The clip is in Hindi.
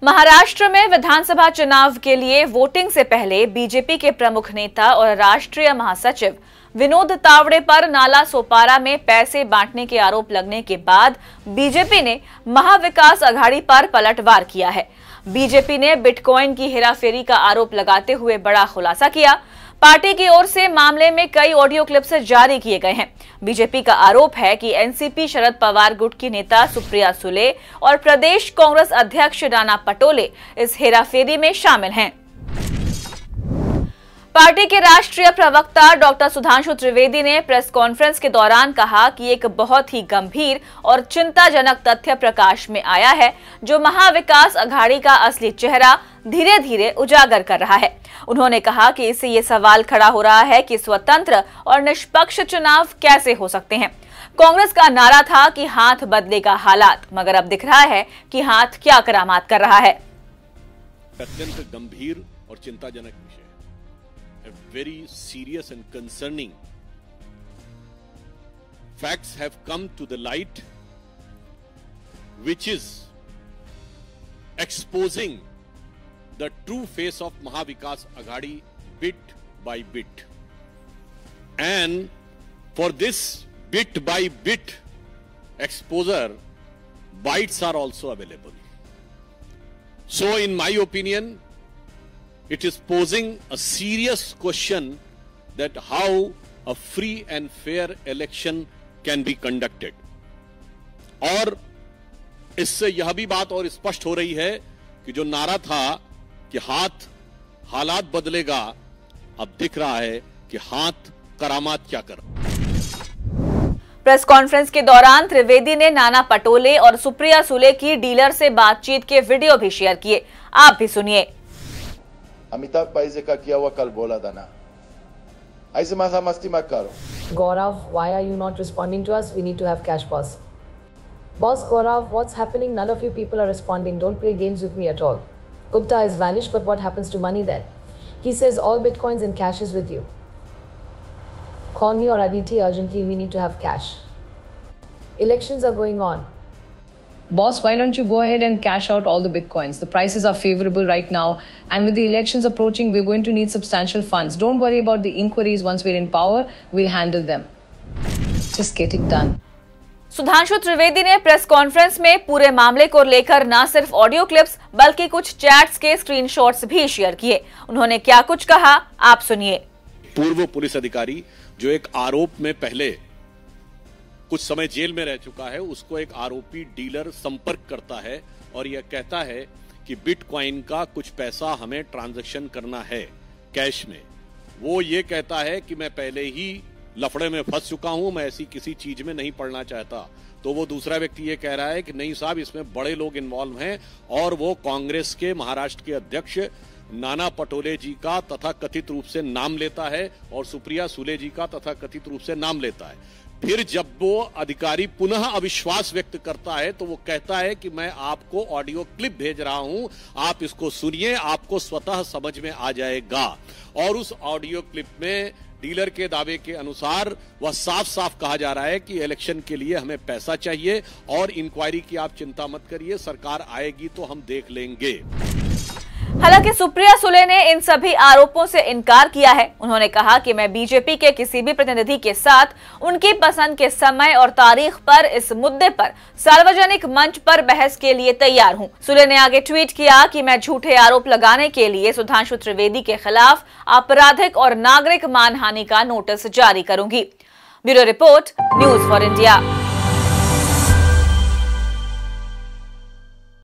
महाराष्ट्र में विधानसभा चुनाव के लिए वोटिंग से पहले बीजेपी के प्रमुख नेता और राष्ट्रीय महासचिव विनोद तावड़े पर नाला सोपारा में पैसे बांटने के आरोप लगने के बाद बीजेपी ने महाविकास अघाड़ी पर पलटवार किया है। बीजेपी ने बिटकॉइन की हेराफेरी का आरोप लगाते हुए बड़ा खुलासा किया। पार्टी की ओर से मामले में कई ऑडियो क्लिप्स जारी किए गए हैं। बीजेपी का आरोप है कि एनसीपी शरद पवार गुट की नेता सुप्रिया सुले और प्रदेश कांग्रेस अध्यक्ष नाना पटोले इस हेराफेरी में शामिल हैं। पार्टी के राष्ट्रीय प्रवक्ता डॉक्टर सुधांशु त्रिवेदी ने प्रेस कॉन्फ्रेंस के दौरान कहा कि एक बहुत ही गंभीर और चिंताजनक तथ्य प्रकाश में आया है, जो महाविकास अघाड़ी का असली चेहरा धीरे धीरे उजागर कर रहा है। उन्होंने कहा कि इससे ये सवाल खड़ा हो रहा है कि स्वतंत्र और निष्पक्ष चुनाव कैसे हो सकते हैं। कांग्रेस का नारा था कि हाथ बदलेगा हालात, मगर अब दिख रहा है कि हाथ क्या करामात कर रहा है। अत्यंत गंभीर और चिंताजनक विषय, a very serious and concerning facts have come to the light, which is exposing the true face of Mahavikas Aghadi bit by bit. And for this bit by bit exposure, bites are also available. So in my opinion, it is posing a serious question that how a free and fair election can be conducted. और इससे यह भी बात और स्पष्ट हो रही है कि जो नारा था कि हालात बदलेगा, अब दिख रहा है कि हाथ करामात क्या कर। प्रेस कॉन्फ्रेंस के दौरान त्रिवेदी ने नाना पटोले और सुप्रिया सुले की डीलर से बातचीत के वीडियो भी शेयर किए। आप भी सुनिए। अमिताभ भाई से का किया हुआ कल बोला था ना, ऐसे मजा मस्ती मत करो। Gaurav, why are you not responding to us? We need to have cash, boss. Boss Gaurav, what's happening? None of you people are responding. Don't play games with me at all. Gupta is vanished, but what happens to money then? He says all bitcoins and cash is with you. Call me or Aditi urgently. We need to have cash. Elections are going on. Boss, why don't you go ahead and cash out all the bitcoins? The prices are favorable right now, and with the elections approaching, we're going to need substantial funds. Don't worry about the inquiries. Once we're in power, we'll handle them. Just get it done. Sudhanshu Trivedi ने प्रेस कॉन्फ्रेंस में पूरे मामले को लेकर न सिर्फ ऑडियो क्लिप्स बल्कि कुछ चैट्स के स्क्रीनशॉट्स भी शेयर किए। उन्होंने क्या कुछ कहा, आप सुनिए। पूर्व पुलिस अधिकारी जो एक आरोप में पहले कुछ समय जेल में रह चुका है, उसको एक आरोपी डीलर संपर्क करता है और यह कहता है कि बिटकॉइन का कुछ पैसा हमें ट्रांजैक्शन करना है कैश में। वो ये कहता है कि मैं पहले ही लफड़े में फंस चुका हूं, मैं ऐसी किसी चीज में नहीं पड़ना चाहता। तो वो दूसरा व्यक्ति ये कह रहा है कि नहीं साहब, इसमें बड़े लोग इन्वॉल्व हैं, और वो कांग्रेस के महाराष्ट्र के अध्यक्ष नाना पटोले जी का तथा कथित रूप से नाम लेता है और सुप्रिया सुले जी का तथा कथित रूप से नाम लेता है। फिर जब वो अधिकारी पुनः अविश्वास व्यक्त करता है तो वो कहता है कि मैं आपको ऑडियो क्लिप भेज रहा हूं, आप इसको सुनिए, आपको स्वतः समझ में आ जाएगा। और उस ऑडियो क्लिप में डीलर के दावे के अनुसार वह साफ साफ कहा जा रहा है कि इलेक्शन के लिए हमें पैसा चाहिए और इंक्वायरी की आप चिंता मत करिए, सरकार आएगी तो हम देख लेंगे। हालांकि सुप्रिया सुले ने इन सभी आरोपों से इनकार किया है। उन्होंने कहा कि मैं बीजेपी के किसी भी प्रतिनिधि के साथ उनकी पसंद के समय और तारीख पर इस मुद्दे पर सार्वजनिक मंच पर बहस के लिए तैयार हूं। सुले ने आगे ट्वीट किया कि मैं झूठे आरोप लगाने के लिए सुधांशु त्रिवेदी के खिलाफ आपराधिक और नागरिक मानहानि का नोटिस जारी करूंगी। Bureau report, news for India.